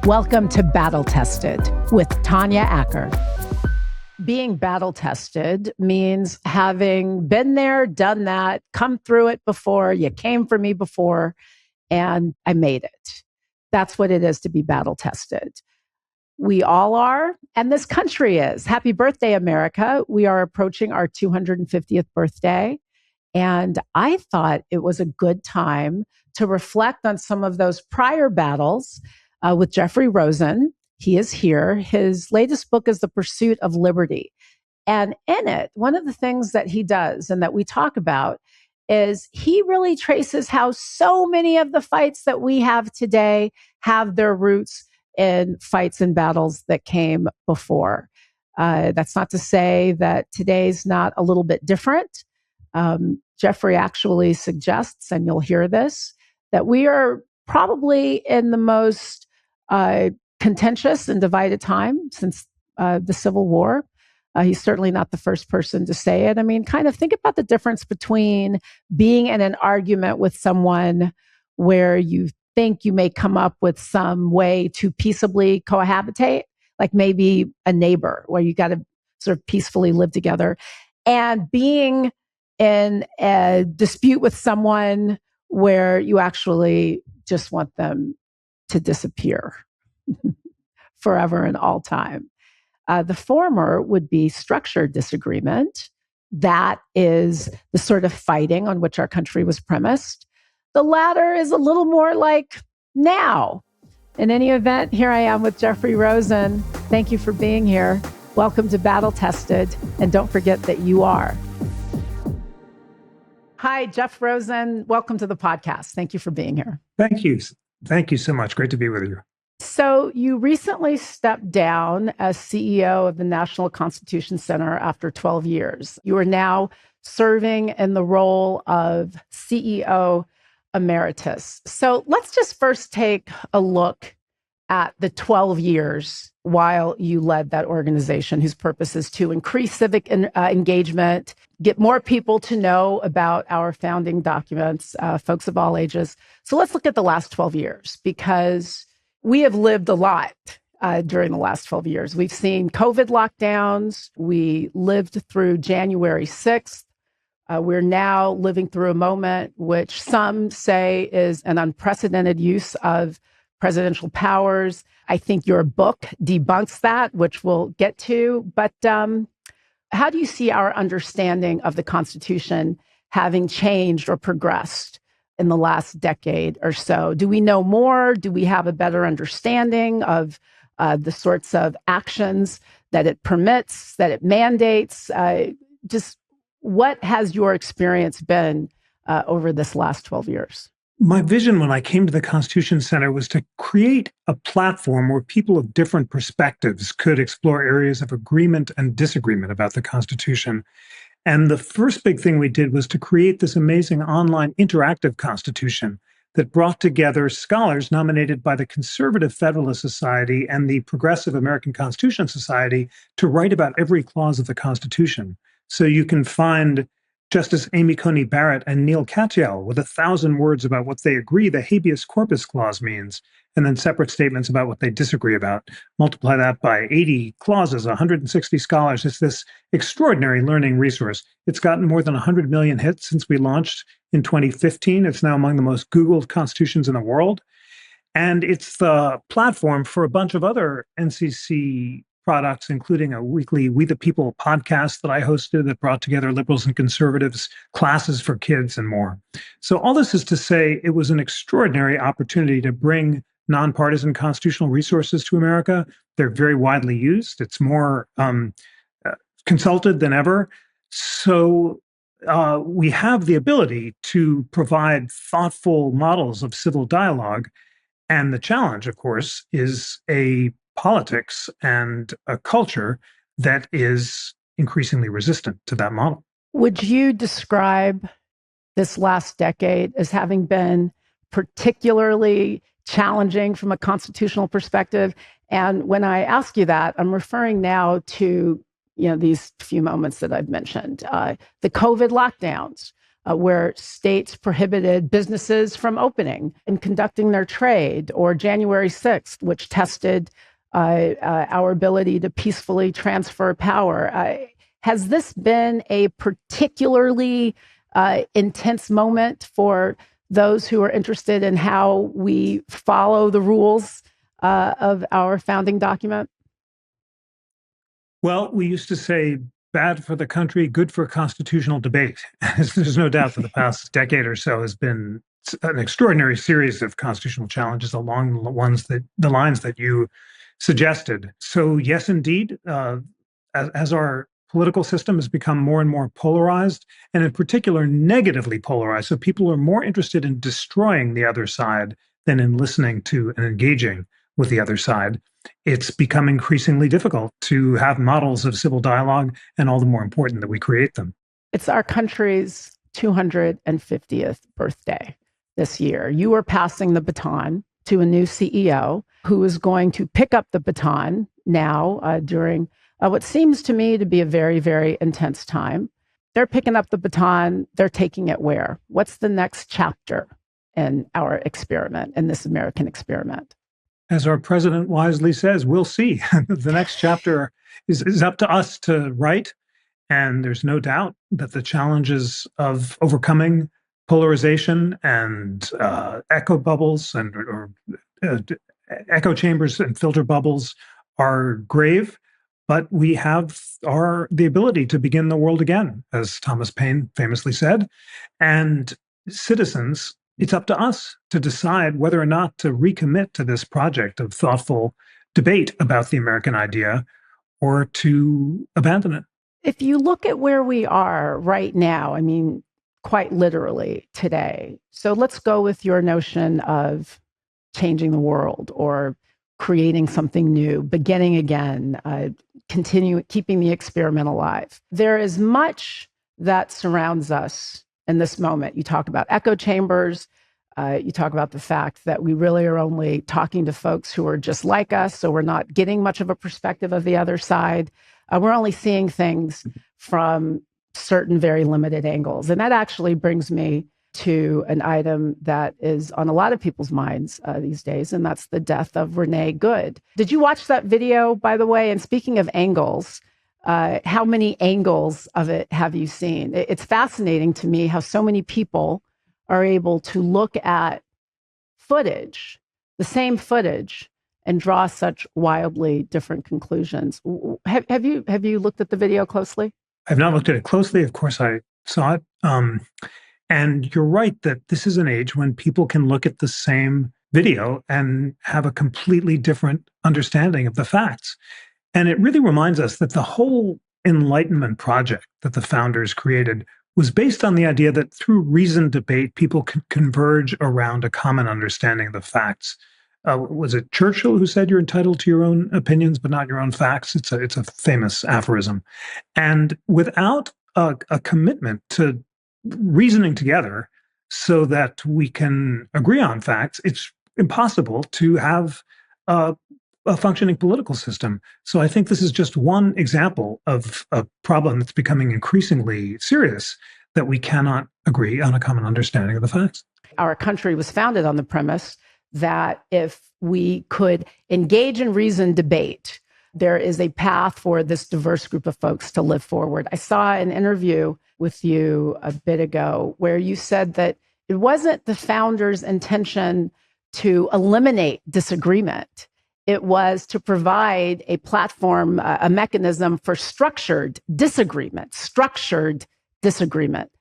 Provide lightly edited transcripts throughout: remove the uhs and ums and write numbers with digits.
Welcome to BattleTested with Tanya Acker. Being battle-tested means having been there, done that, come through it before, you came for me before, and I made it. That's what it is to be battle-tested. We all are, and this country is. Happy birthday, America. We are approaching our 250th birthday, and I thought it was a good time to reflect on some of those prior battles with Jeffrey Rosen. He is here. His latest book is The Pursuit of Liberty. And in it, one of the things that he does and that we talk about is he really traces how so many of the fights that we have today have their roots in fights and battles that came before. That's not to say that today's not a little bit different. Jeffrey actually suggests, and you'll hear this, that we are probably in the most contentious and divided time since the Civil War. He's certainly not the first person to say it. I mean, kind of think about the difference between being in an argument with someone where you think you may come up with some way to peaceably cohabitate, like maybe a neighbor where you got to sort of peacefully live together, and being in a dispute with someone where you actually just want them to disappear forever and all time. The former would be structured disagreement. That is the sort of fighting on which our country was premised. The latter is a little more like now. In any event, here I am with Jeffrey Rosen. Thank you for being here. Welcome to BattleTested, and don't forget that you are. Hi, Jeff Rosen. Welcome to the podcast. Thank you for being here. Thank you. Thank you so much. Great to be with you. So you recently stepped down as CEO of the National Constitution Center after 12 years. You are now serving in the role of CEO Emeritus. So let's just first take a look at the 12 years while you led that organization, whose purpose is to increase civic engagement, get more people to know about our founding documents, folks of all ages. So let's look at the last 12 years, because we have lived a lot during the last 12 years. We've seen COVID lockdowns. We lived through January 6th. We're now living through a moment which some say is an unprecedented use of presidential powers. I think your book debunks that, which we'll get to. But how do you see our understanding of the Constitution having changed or progressed in the last decade or so? Do we know more? Do we have a better understanding of the sorts of actions that it permits, that it mandates? Just what has your experience been over this last 12 years? My vision when I came to the Constitution Center was to create a platform where people of different perspectives could explore areas of agreement and disagreement about the Constitution. And the first big thing we did was to create this amazing online interactive Constitution that brought together scholars nominated by the Conservative Federalist Society and the Progressive American Constitution Society to write about every clause of the Constitution. So you can find Justice Amy Coney Barrett and Neil Katyal with 1,000 words about what they agree the habeas corpus clause means, and then separate statements about what they disagree about. Multiply that by 80 clauses, 160 scholars. It's this extraordinary learning resource. It's gotten more than 100 million hits since we launched in 2015. It's now among the most Googled constitutions in the world. And it's the platform for a bunch of other NCC products, including a weekly We the People podcast that I hosted that brought together liberals and conservatives, classes for kids, and more. So all this is to say it was an extraordinary opportunity to bring nonpartisan constitutional resources to America. They're very widely used. It's more consulted than ever. So we have the ability to provide thoughtful models of civil dialogue. And the challenge, of course, is a politics and a culture that is increasingly resistant to that model. Would you describe this last decade as having been particularly challenging from a constitutional perspective? And when I ask you that, I'm referring now to these few moments that I've mentioned, the COVID lockdowns, where states prohibited businesses from opening and conducting their trade, or January 6th, which tested our ability to peacefully transfer power. Has this been a particularly intense moment for those who are interested in how we follow the rules of our founding document? Well, we used to say bad for the country, good for constitutional debate. There's no doubt that the past decade or so has been an extraordinary series of constitutional challenges along the lines that you suggested. So, yes, indeed, as our political system has become more and more polarized, and in particular, negatively polarized. So people are more interested in destroying the other side than in listening to and engaging with the other side. It's become increasingly difficult to have models of civil dialogue, and all the more important that we create them. It's our country's 250th birthday this year. You are passing the baton to a new CEO who is going to pick up the baton now during what seems to me to be a very, very intense time. They're picking up the baton. They're taking it where? What's the next chapter in our experiment, in this American experiment? As our president wisely says, we'll see. The next chapter is up to us to write. And there's no doubt that the challenges of overcoming polarization and echo bubbles or echo chambers and filter bubbles are grave. But we have the ability to begin the world again, as Thomas Paine famously said. And citizens, it's up to us to decide whether or not to recommit to this project of thoughtful debate about the American idea or to abandon it. If you look at where we are right now, I mean, quite literally today. So let's go with your notion of changing the world or creating something new, beginning again, keeping the experiment alive. There is much that surrounds us in this moment. You talk about echo chambers. You talk about the fact that we really are only talking to folks who are just like us, so we're not getting much of a perspective of the other side. We're only seeing things from certain very limited angles. And that actually brings me to an item that is on a lot of people's minds these days, and that's the death of Renee Good. Did you watch that video, by the way? And speaking of angles, how many angles of it have you seen? It's fascinating to me how so many people are able to look at footage, the same footage, and draw such wildly different conclusions. Have you looked at the video closely? I've not looked at it closely. Of course, I saw it. And you're right that this is an age when people can look at the same video and have a completely different understanding of the facts. And it really reminds us that the whole Enlightenment project that the founders created was based on the idea that through reasoned debate, people could converge around a common understanding of the facts. Was it Churchill who said you're entitled to your own opinions, but not your own facts? It's a famous aphorism. And without a commitment to reasoning together so that we can agree on facts, it's impossible to have a functioning political system. So I think this is just one example of a problem that's becoming increasingly serious, that we cannot agree on a common understanding of the facts. Our country was founded on the premise that if we could engage in reasoned debate, there is a path for this diverse group of folks to live forward. I saw an interview with you a bit ago where you said that it wasn't the founders' intention to eliminate disagreement. It was to provide a platform, a mechanism for structured disagreement.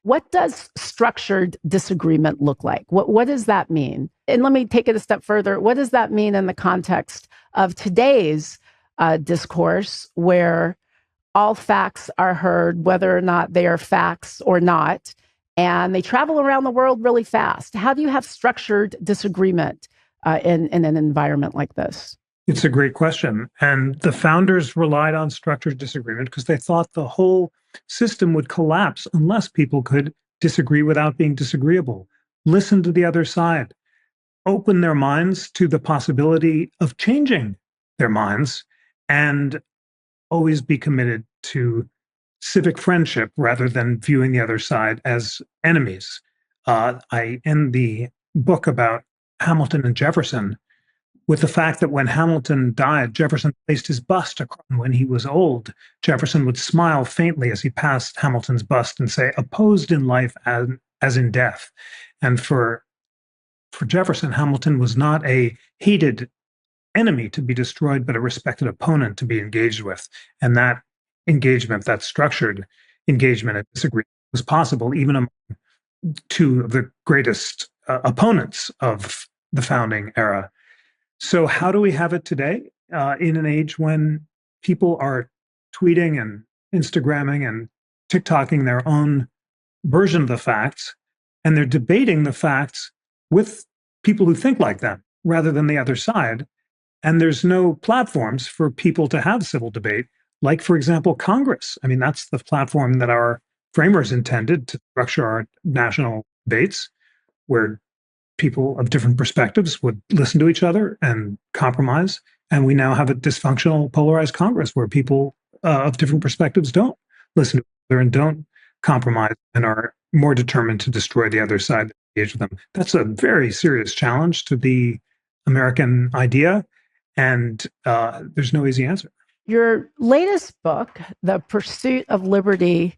What does structured disagreement look like? What does that mean? And let me take it a step further. What does that mean in the context of today's discourse, where all facts are heard, whether or not they are facts or not, and they travel around the world really fast? How do you have structured disagreement in an environment like this? It's a great question. And the founders relied on structured disagreement because they thought the whole system would collapse unless people could disagree without being disagreeable, listen to the other side, open their minds to the possibility of changing their minds, and always be committed to civic friendship rather than viewing the other side as enemies. I end the book about Hamilton and Jefferson with the fact that when Hamilton died, Jefferson placed his bust across. When he was old, Jefferson would smile faintly as he passed Hamilton's bust and say, opposed in life as in death. And for Jefferson, Hamilton was not a hated enemy to be destroyed, but a respected opponent to be engaged with. And that engagement, that structured engagement and disagreement was possible even among two of the greatest opponents of the founding era. So how do we have it today in an age when people are tweeting and Instagramming and TikToking their own version of the facts, and they're debating the facts with people who think like them rather than the other side? And there's no platforms for people to have civil debate, like, for example, Congress. I mean, that's the platform that our framers intended to structure our national debates, where people of different perspectives would listen to each other and compromise. And we now have a dysfunctional, polarized Congress where people of different perspectives don't listen to each other and don't compromise and are more determined to destroy the other side than engage with them. That's a very serious challenge to the American idea. And there's no easy answer. Your latest book, The Pursuit of Liberty,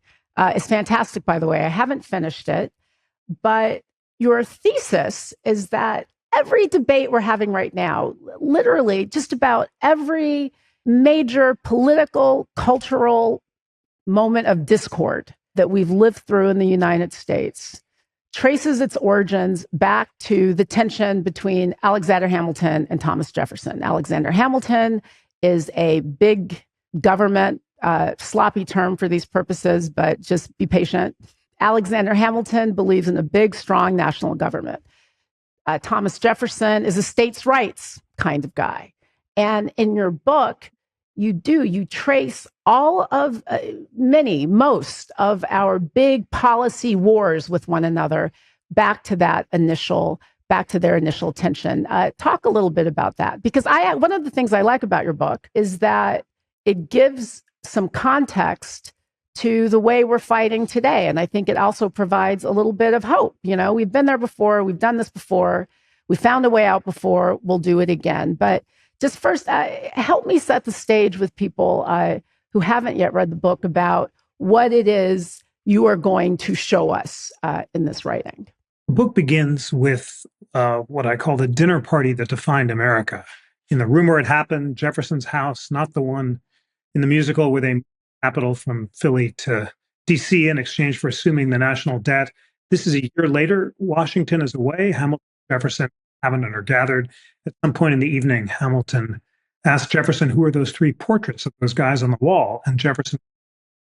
is fantastic, by the way. I haven't finished it, but your thesis is that every debate we're having right now, literally just about every major political, cultural moment of discord that we've lived through in the United States, traces its origins back to the tension between Alexander Hamilton and Thomas Jefferson. Alexander Hamilton is a big government, sloppy term for these purposes, but just be patient. Alexander Hamilton believes in a big, strong national government. Thomas Jefferson is a states' rights kind of guy. And in your book, you trace all of most of our big policy wars with one another back to their initial tension. Talk a little bit about that, because one of the things I like about your book is that it gives some context to the way we're fighting today. And I think it also provides a little bit of hope. You know, we've been there before. We've done this before. We found a way out before. We'll do it again. But just first, help me set the stage with people who haven't yet read the book about what it is you are going to show us in this writing. The book begins with what I call the dinner party that defined America. In the room where it happened, Jefferson's house, not the one in the musical where they moved the capital from Philly to D.C. in exchange for assuming the national debt. This is a year later. Washington is away. Hamilton and Jefferson haven't are gathered. At some point in the evening, Hamilton asked Jefferson, who are those three portraits of those guys on the wall? And Jefferson,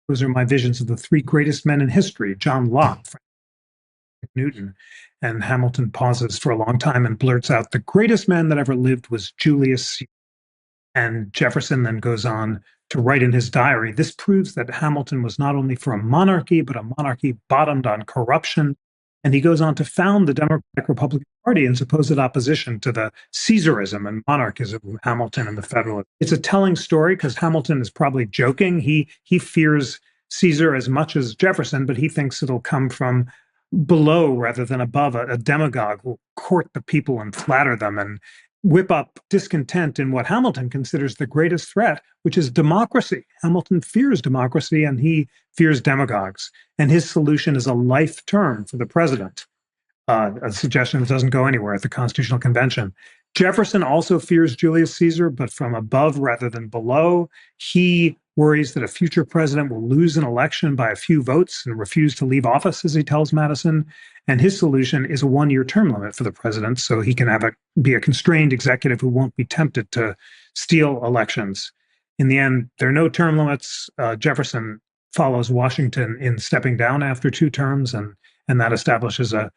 those are my visions of the three greatest men in history, John Locke, Francis Newton. And Hamilton pauses for a long time and blurts out, the greatest man that ever lived was Julius Caesar. And Jefferson then goes on to write in his diary, this proves that Hamilton was not only for a monarchy, but a monarchy bottomed on corruption. And he goes on to found the Democratic Republican Party in supposed opposition to the Caesarism and monarchism of Hamilton and the Federalists. It's a telling story because Hamilton is probably joking. He fears Caesar as much as Jefferson, but he thinks it'll come from below rather than above. A demagogue will court the people and flatter them and whip up discontent in what Hamilton considers the greatest threat, which is democracy. Hamilton fears democracy and he fears demagogues. And his solution is a life term for the president, a suggestion that doesn't go anywhere at the Constitutional Convention. Jefferson also fears Julius Caesar, but from above rather than below. He worries that a future president will lose an election by a few votes and refuse to leave office, as he tells Madison. And his solution is a one-year term limit for the president, so he can be a constrained executive who won't be tempted to steal elections. In the end, there are no term limits. Jefferson follows Washington in stepping down after 2 terms, and that establishes a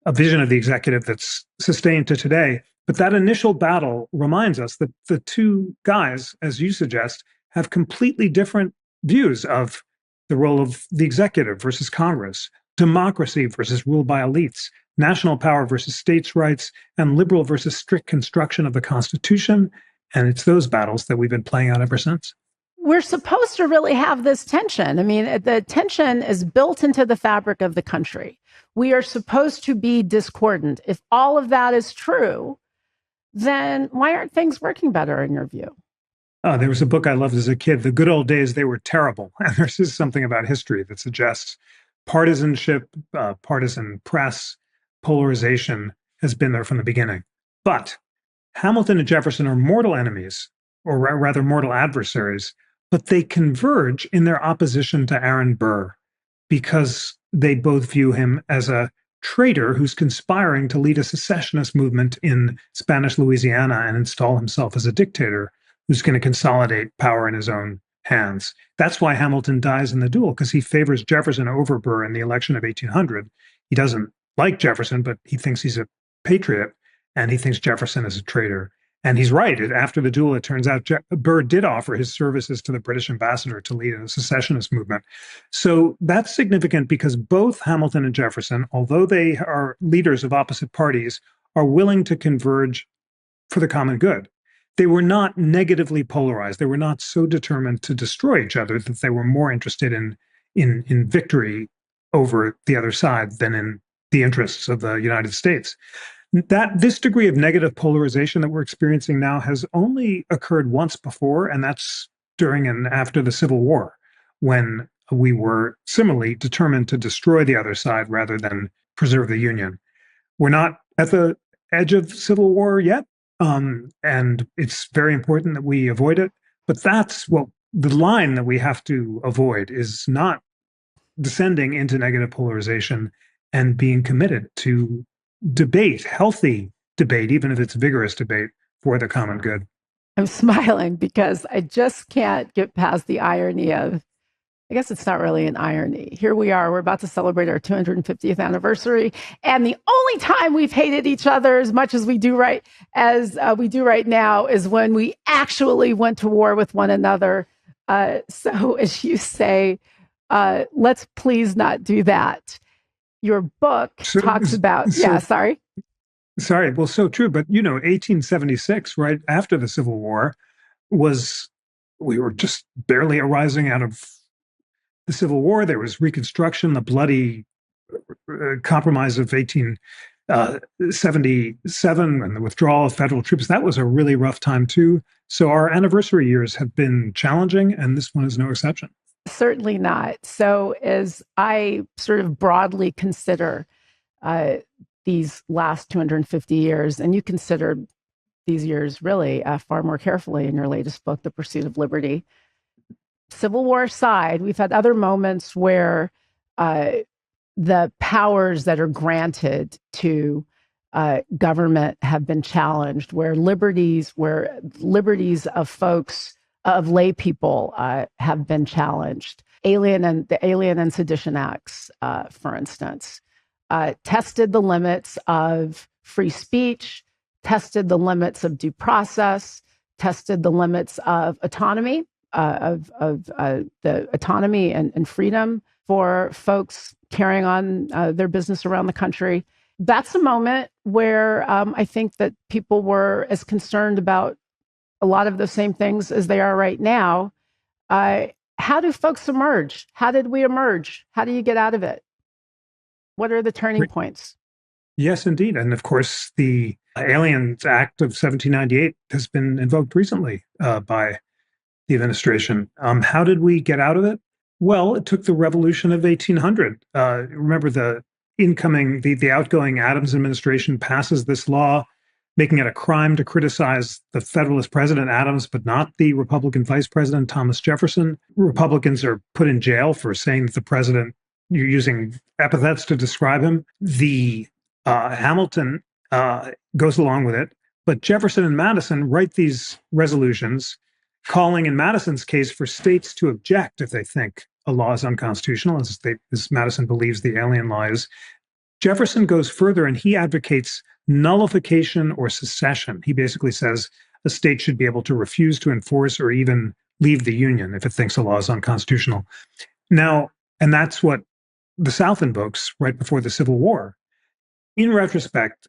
vision of the executive that's sustained to today. But that initial battle reminds us that the two guys, as you suggest, have completely different views of the role of the executive versus Congress, democracy versus rule by elites, national power versus states' rights, and liberal versus strict construction of the Constitution. And it's those battles that we've been playing out ever since. we're supposed to really have this tension. I mean, the tension is built into the fabric of the country. We are supposed to be discordant. If all of that is true, then why aren't things working better in your view? There was a book I loved as a kid, The Good Old Days, They Were Terrible. And there's just something about history that suggests partisanship, partisan press, polarization has been there from the beginning. But Hamilton and Jefferson are mortal enemies, or rather mortal adversaries, but they converge in their opposition to Aaron Burr because they both view him as a traitor who's conspiring to lead a secessionist movement in Spanish Louisiana and install himself as a dictator who's going to consolidate power in his own hands. That's why Hamilton dies in the duel, because he favors Jefferson over Burr in the election of 1800. He doesn't like Jefferson, but he thinks he's a patriot, and he thinks Jefferson is a traitor. And he's right. After the duel, it turns out Burr did offer his services to the British ambassador to lead a secessionist movement. So that's significant because both Hamilton and Jefferson, although they are leaders of opposite parties, are willing to converge for the common good. They were not negatively polarized. They were not so determined to destroy each other that they were more interested in victory over the other side than in the interests of the United States. That this degree of negative polarization that we're experiencing now has only occurred once before, and that's during and after the Civil War, when we were similarly determined to destroy the other side rather than preserve the Union. We're not at the edge of civil war yet, and it's very important that we avoid it. But that's what the line that we have to avoid is not descending into negative polarization and being committed to debate, healthy debate, even if it's vigorous debate for the common good. I'm smiling because I just can't get past the irony of, I guess it's not really an irony. Here we are, we're about to celebrate our 250th anniversary. And the only time we've hated each other as much as we do right now is when we actually went to war with one another. So as you say, let's please not do that. Your book talks about, sorry. Well, so true. But, 1876, right after the Civil War, we were just barely arising out of the Civil War. There was Reconstruction, the bloody compromise of 1877 and the withdrawal of federal troops. That was a really rough time, too. So our anniversary years have been challenging, and this one is no exception. Certainly not. So as I sort of broadly consider these last 250 years, and you considered these years really far more carefully in your latest book, The Pursuit of Liberty. Civil War aside, we've had other moments where the powers that are granted to government have been challenged, where liberties of folks, of lay people have been challenged. The Alien and Sedition Acts, for instance, tested the limits of free speech, tested the limits of due process, tested the limits of autonomy, the autonomy and freedom for folks carrying on their business around the country. That's a moment where I think that people were as concerned about a lot of the same things as they are right now. How do folks emerge? How did we emerge? How do you get out of it? What are the turning points? Yes, indeed. And of course, the Aliens Act of 1798 has been invoked recently by the administration. How did we get out of it? Well, it took the revolution of 1800. Remember, the outgoing Adams administration passes this law, making it a crime to criticize the Federalist President Adams, but not the Republican Vice President Thomas Jefferson. Republicans are put in jail for saying that the president, you're using epithets to describe him. The Hamilton goes along with it, but Jefferson and Madison write these resolutions calling, in Madison's case, for states to object if they think a law is unconstitutional, as Madison believes the alien law is. Jefferson goes further and he advocates nullification or secession. He basically says a state should be able to refuse to enforce or even leave the Union if it thinks a law is unconstitutional. Now, and that's what the South invokes right before the Civil War. In retrospect,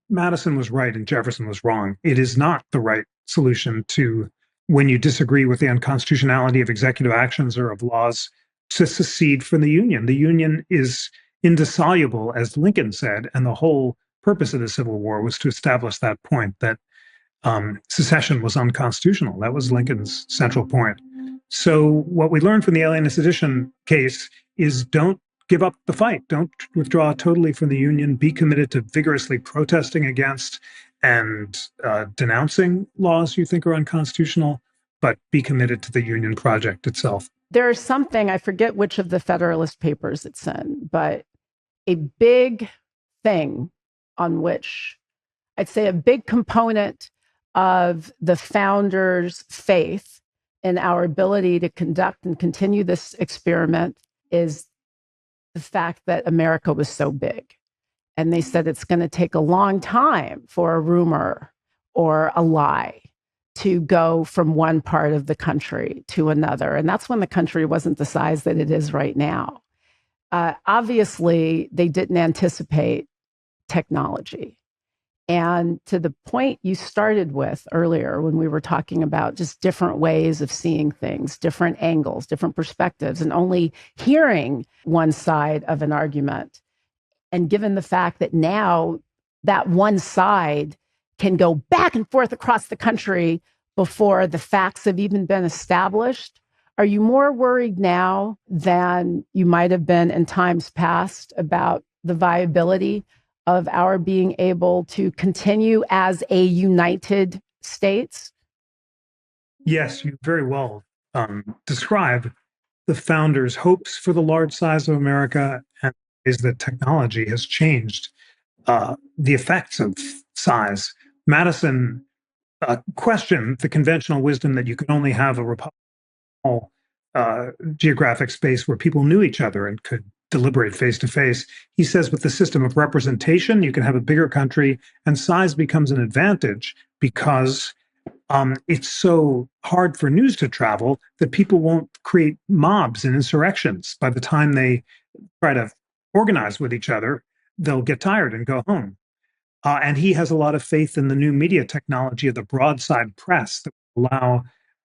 Madison was right and Jefferson was wrong. It is not the right solution to when you disagree with the unconstitutionality of executive actions or of laws, to secede from the Union. The Union is indissoluble, as Lincoln said, and the whole purpose of the Civil War was to establish that point, that secession was unconstitutional. That was Lincoln's central point. So what we learned from the Alien and Sedition case is don't give up the fight. Don't withdraw totally from the Union. Be committed to vigorously protesting against and denouncing laws you think are unconstitutional, but be committed to the Union project itself. There's something, I forget which of the Federalist Papers it's in, but a big thing on which I'd say a big component of the founders' faith in our ability to conduct and continue this experiment is the fact that America was so big. And they said it's going to take a long time for a rumor or a lie to go from one part of the country to another. And that's when the country wasn't the size that it is right now. Obviously, they didn't anticipate technology. And to the point you started with earlier, when we were talking about just different ways of seeing things, different angles, different perspectives, and only hearing one side of an argument. And given the fact that now that one side can go back and forth across the country before the facts have even been established, are you more worried now than you might have been in times past about the viability of our being able to continue as a United States? Yes, you very well describe the founders' hopes for the large size of America, and is that technology has changed the effects of size. Madison questioned the conventional wisdom that you could only have a republic geographic space where people knew each other and could deliberate face to face. He says with the system of representation, you can have a bigger country and size becomes an advantage because it's so hard for news to travel that people won't create mobs and insurrections. By the time they try to organize with each other, they'll get tired and go home. And he has a lot of faith in the new media technology of the broadside press that will allow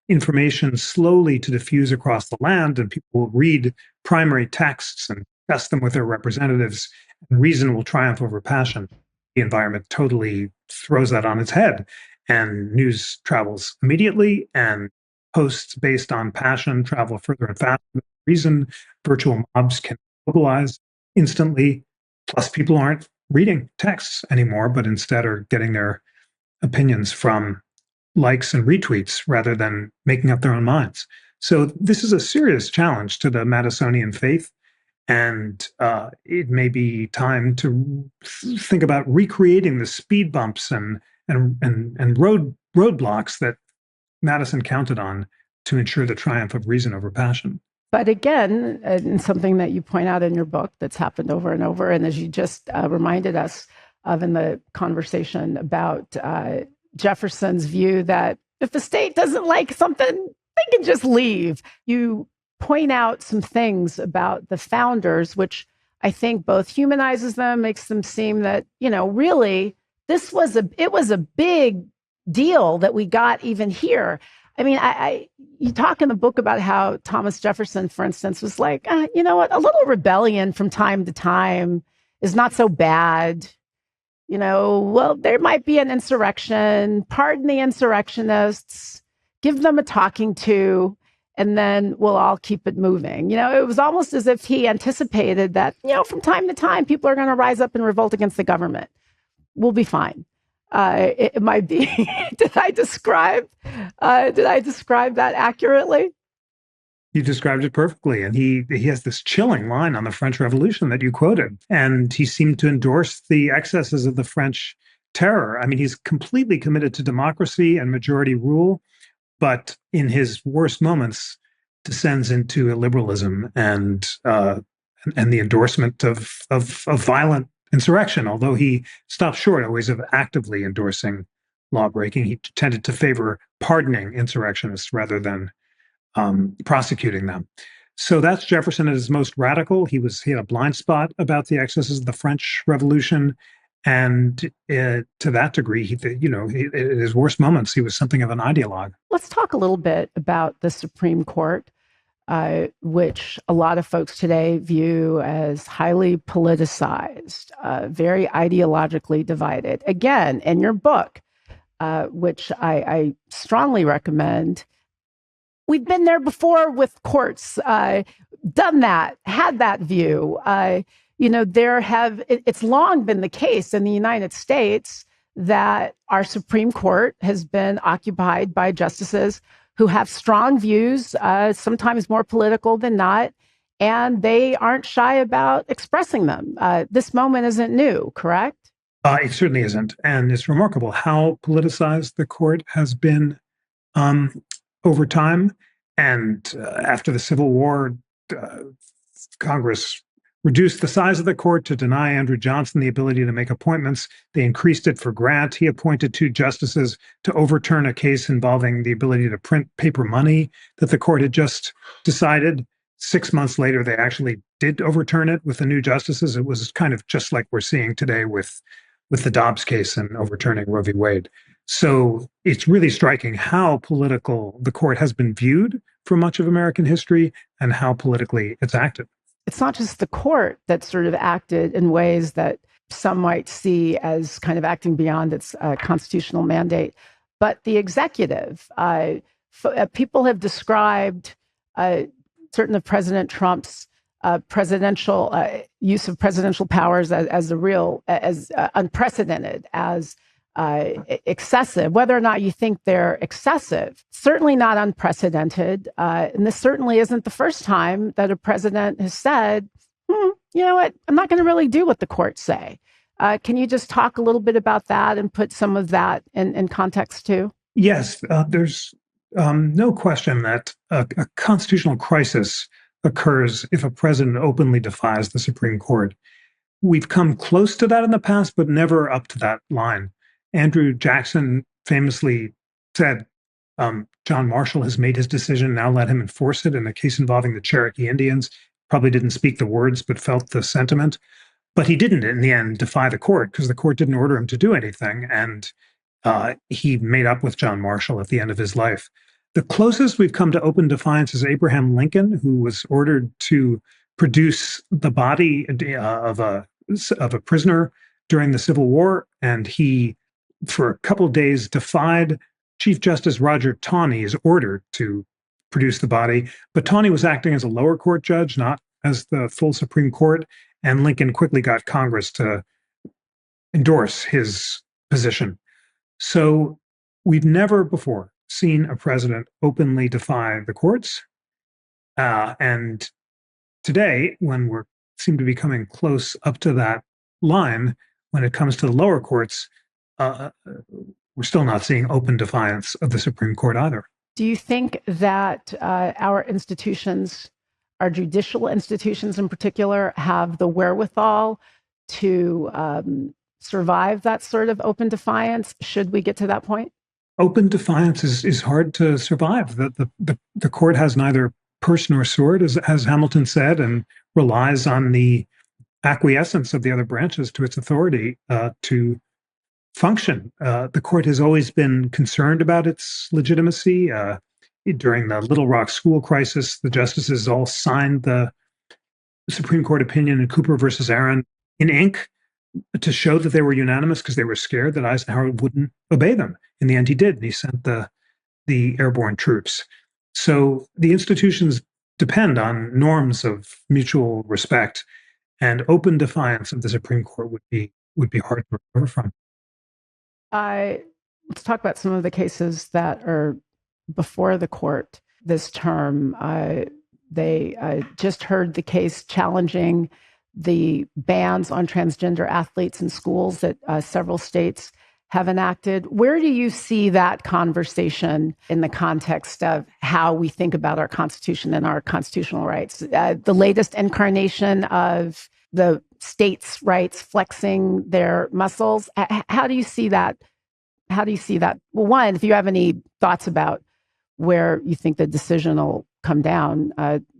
information slowly to diffuse across the land, and people will read primary texts and test them with their representatives, and reason will triumph over passion. The environment totally throws that on its head, and news travels immediately, and posts based on passion travel further and faster than reason. Virtual mobs can mobilize instantly, plus people aren't reading texts anymore, but instead are getting their opinions from likes and retweets rather than making up their own minds. So this is a serious challenge to the Madisonian faith, and it may be time to think about recreating the speed bumps and roadblocks that Madison counted on to ensure the triumph of reason over passion. But again, and something that you point out in your book that's happened over and over, and as you just reminded us of in the conversation about Jefferson's view that if the state doesn't like something, they can just leave. You point out some things about the founders, which I think both humanizes them, makes them seem that, really, it was a big deal that we got even here. I mean, you talk in the book about how Thomas Jefferson, for instance, was like, you know what, a little rebellion from time to time is not so bad. Well, there might be an insurrection, pardon the insurrectionists, give them a talking to, and then we'll all keep it moving. It was almost as if he anticipated that, from time to time, people are going to rise up and revolt against the government. We'll be fine. It might be, did I describe that accurately? You described it perfectly. And he has this chilling line on the French Revolution that you quoted. And he seemed to endorse the excesses of the French terror. I mean, he's completely committed to democracy and majority rule, but in his worst moments descends into illiberalism and the endorsement of violent insurrection. Although he stopped short always of actively endorsing lawbreaking, he tended to favor pardoning insurrectionists rather than prosecuting them. So that's Jefferson at his most radical. He had a blind spot about the excesses of the French Revolution, And to that degree, in his worst moments, he was something of an ideologue. Let's talk a little bit about the Supreme Court, which a lot of folks today view as highly politicized, very ideologically divided. Again, in your book, which I strongly recommend, we've been there before with courts, done that, had that view. It's long been the case in the United States that our Supreme Court has been occupied by justices who have strong views, sometimes more political than not, and they aren't shy about expressing them. This moment isn't new, correct? It certainly isn't. And it's remarkable how politicized the court has been over time. And after the Civil War, uh, Congress reduced the size of the court to deny Andrew Johnson the ability to make appointments. They increased it for Grant. He appointed 2 justices to overturn a case involving the ability to print paper money that the court had just decided. 6 months later, they actually did overturn it with the new justices. It was kind of just like we're seeing today with the Dobbs case and overturning Roe v. Wade. So it's really striking how political the court has been viewed for much of American history and how politically it's acted. It's not just the court that sort of acted in ways that some might see as kind of acting beyond its constitutional mandate, but the executive. People have described certain of President Trump's presidential use of presidential powers as unprecedented, as excessive. Whether or not you think they're excessive, certainly not unprecedented. And this certainly isn't the first time that a president has said, you know what, I'm not going to really do what the courts say. Can you just talk a little bit about that and put some of that in context too? Yes, there's no question that a constitutional crisis occurs if a president openly defies the Supreme Court. We've come close to that in the past, but never up to that line. Andrew Jackson famously said, John Marshall has made his decision, now let him enforce it, in a case involving the Cherokee Indians. Probably didn't speak the words, but felt the sentiment. But he didn't, in the end, defy the court because the court didn't order him to do anything. And he made up with John Marshall at the end of his life. The closest we've come to open defiance is Abraham Lincoln, who was ordered to produce the body of a prisoner during the Civil War, and he, for a couple of days, defied Chief Justice Roger Taney's order to produce the body. But Taney was acting as a lower court judge, not as the full Supreme Court, and Lincoln quickly got Congress to endorse his position. So we've never before seen a president openly defy the courts. And today, when we seem to be coming close up to that line, when it comes to the lower courts, we're still not seeing open defiance of the Supreme Court either. Do you think that our institutions, our judicial institutions in particular, have the wherewithal to survive that sort of open defiance? Should we get to that point? Open defiance is hard to survive. The court has neither purse nor sword, as Hamilton said, and relies on the acquiescence of the other branches to its authority to function. The court has always been concerned about its legitimacy. During the Little Rock school crisis, the justices all signed the Supreme Court opinion in Cooper versus Aaron in ink to show that they were unanimous because they were scared that Eisenhower wouldn't obey them. In the end, he did, and he sent the airborne troops. So the institutions depend on norms of mutual respect, and open defiance of the Supreme Court would be hard to recover from. Let's talk about some of the cases that are before the court this term. They just heard the case challenging the bans on transgender athletes in schools that several states have enacted. Where do you see that conversation in the context of how we think about our Constitution and our constitutional rights? The latest incarnation of the states' rights flexing their muscles. How do you see that? How do you see that? Well, one, if you have any thoughts about where you think the decision will come down,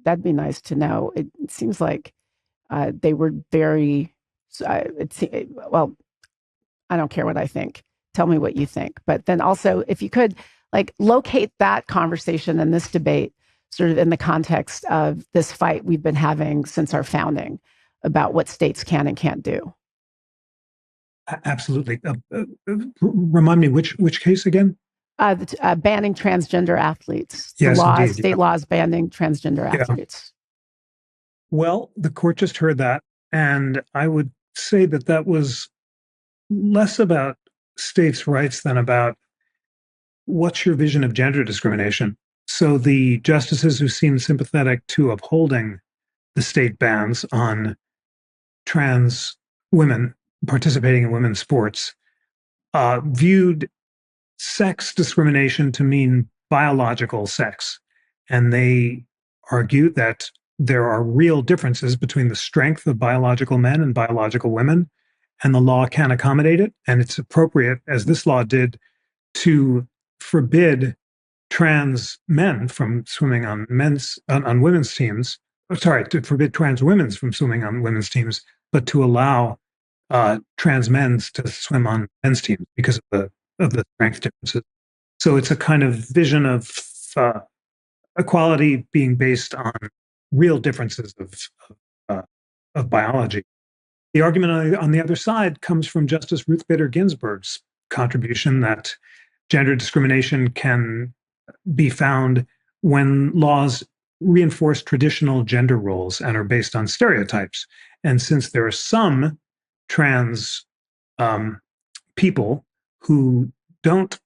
that'd be nice to know. It seems like they were very, well, I don't care what I think. Tell me what you think. But then also, if you could like locate that conversation and this debate sort of in the context of this fight we've been having since our founding about what states can and can't do. Absolutely. Remind me which case again? Banning transgender athletes. The Yes, laws, indeed. state laws banning transgender athletes. Well, the court just heard that, and I would say that that was less about states' rights than about what's your vision of gender discrimination. So the justices who seemed sympathetic to upholding the state bans on trans women participating in women's sports viewed sex discrimination to mean biological sex. And they argue that there are real differences between the strength of biological men and biological women, and the law can accommodate it. And it's appropriate, as this law did, to forbid trans men from swimming on women's teams. Sorry, to forbid trans women from swimming on women's teams, but to allow trans men to swim on men's teams because of the strength differences. So it's a kind of vision of equality being based on real differences of biology. The argument on the other side comes from Justice Ruth Bader Ginsburg's contribution that gender discrimination can be found when laws reinforce traditional gender roles and are based on stereotypes. And since there are some trans people who don't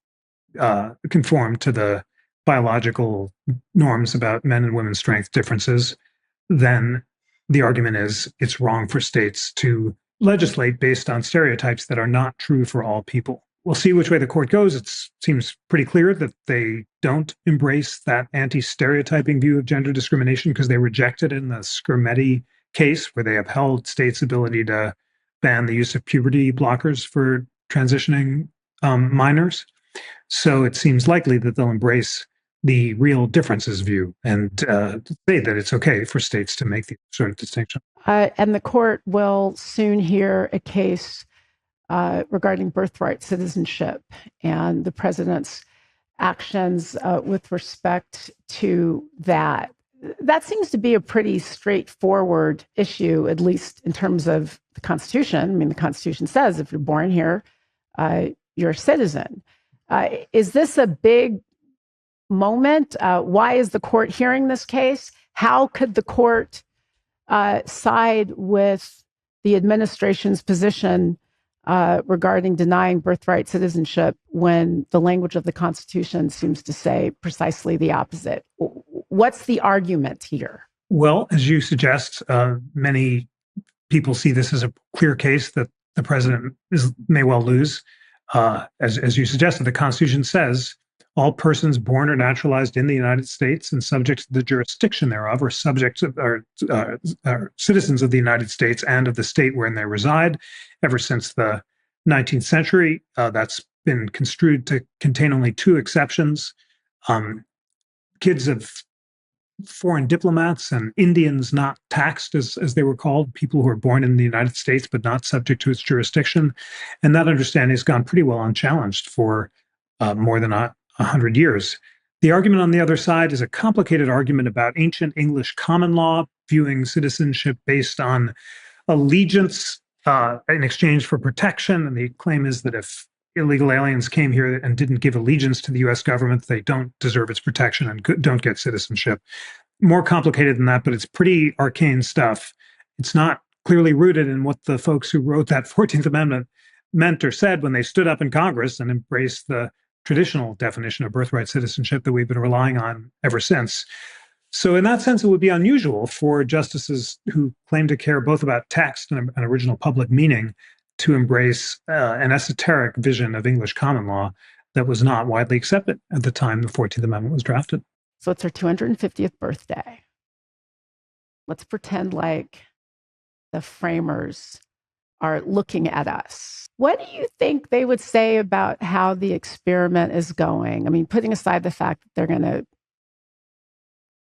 conform to the biological norms about men and women's strength differences, then the argument is it's wrong for states to legislate based on stereotypes that are not true for all people. We'll see which way the court goes. It seems pretty clear that they don't embrace that anti-stereotyping view of gender discrimination because they rejected it in the Skermeti case, where they upheld states' ability to ban the use of puberty blockers for transitioning minors. So it seems likely that they'll embrace the real differences view and say that it's okay for states to make the sort of distinction. And the court will soon hear a case regarding birthright citizenship and the president's actions with respect to that. That seems to be a pretty straightforward issue, at least in terms of the Constitution. I mean, the Constitution says if you're born here, you're a citizen. Is this a big moment? Why is the court hearing this case? How could the court side with the administration's position regarding denying birthright citizenship when the language of the Constitution seems to say precisely the opposite? What's the argument here? Well, as you suggest, many people see this as a clear case that the president may well lose. As you suggested, the Constitution says all persons born or naturalized in the United States and subject to the jurisdiction thereof are citizens of the United States and of the state wherein they reside. Ever since the 19th century, that's been construed to contain only two exceptions. Kids of foreign diplomats and Indians not taxed, as they were called, people who are born in the United States but not subject to its jurisdiction. And that understanding has gone pretty well unchallenged for more than 100 years. The argument on the other side is a complicated argument about ancient English common law, viewing citizenship based on allegiance in exchange for protection. And the claim is that if illegal aliens came here and didn't give allegiance to the US government, they don't deserve its protection and don't get citizenship. More complicated than that, but it's pretty arcane stuff. It's not clearly rooted in what the folks who wrote that 14th Amendment meant or said when they stood up in Congress and embraced the traditional definition of birthright citizenship that we've been relying on ever since. So in that sense, it would be unusual for justices who claim to care both about text and original public meaning to embrace an esoteric vision of English common law that was not widely accepted at the time the 14th Amendment was drafted. So it's our 250th birthday. Let's pretend like the framers are looking at us. What do you think they would say about how the experiment is going? I mean, putting aside the fact that they're going to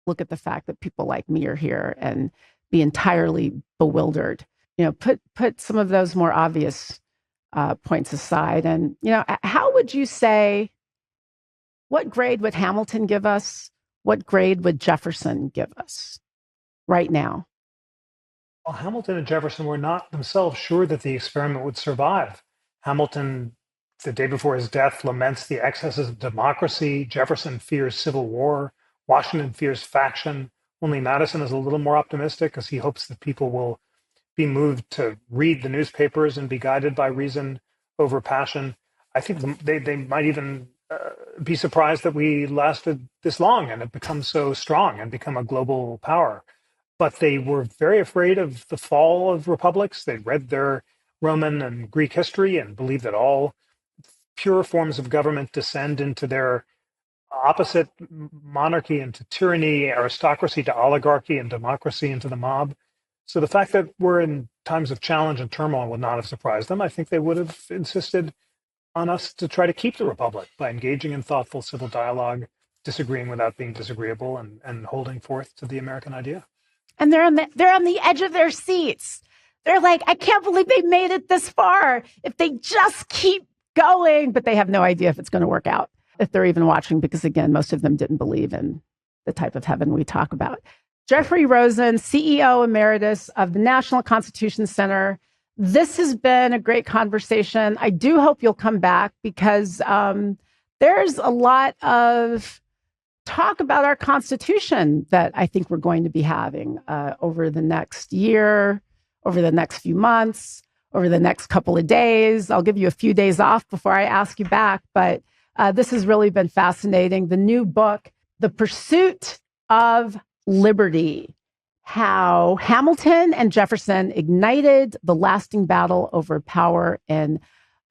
look at the fact that people like me are here and be entirely bewildered. You know, put some of those more obvious points aside. And, how would you say, what grade would Hamilton give us? What grade would Jefferson give us right now? Well, Hamilton and Jefferson were not themselves sure that the experiment would survive. Hamilton, the day before his death, laments the excesses of democracy. Jefferson fears civil war. Washington fears faction. Only Madison is a little more optimistic because he hopes that people will be moved to read the newspapers and be guided by reason over passion. I think they might even be surprised that we lasted this long and have become so strong and become a global power. But they were very afraid of the fall of republics. They read their Roman and Greek history and believed that all pure forms of government descend into their opposite, monarchy into tyranny, aristocracy to oligarchy, and democracy into the mob. So the fact that we're in times of challenge and turmoil would not have surprised them. I think they would have insisted on us to try to keep the republic by engaging in thoughtful civil dialogue, disagreeing without being disagreeable, and holding forth to the American idea. And they're on the edge of their seats. They're like, I can't believe they made it this far. If they just keep going, but they have no idea if it's going to work out, if they're even watching, because again, most of them didn't believe in the type of heaven we talk about. Jeffrey Rosen, CEO Emeritus of the National Constitution Center. This has been a great conversation. I do hope you'll come back because there's a lot of talk about our Constitution that I think we're going to be having over the next year, over the next few months, over the next couple of days. I'll give you a few days off before I ask you back, but this has really been fascinating. The new book, The Pursuit of Liberty, how Hamilton and Jefferson ignited the lasting battle over power in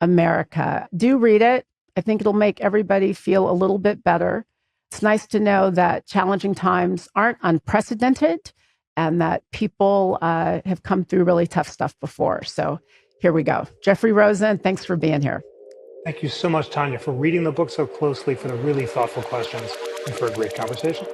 America. Do read it. I think it'll make everybody feel a little bit better. It's nice to know that challenging times aren't unprecedented and that people have come through really tough stuff before. So here we go. Jeffrey Rosen, thanks for being here. Thank you so much, Tanya, for reading the book so closely, for the really thoughtful questions, and for a great conversation.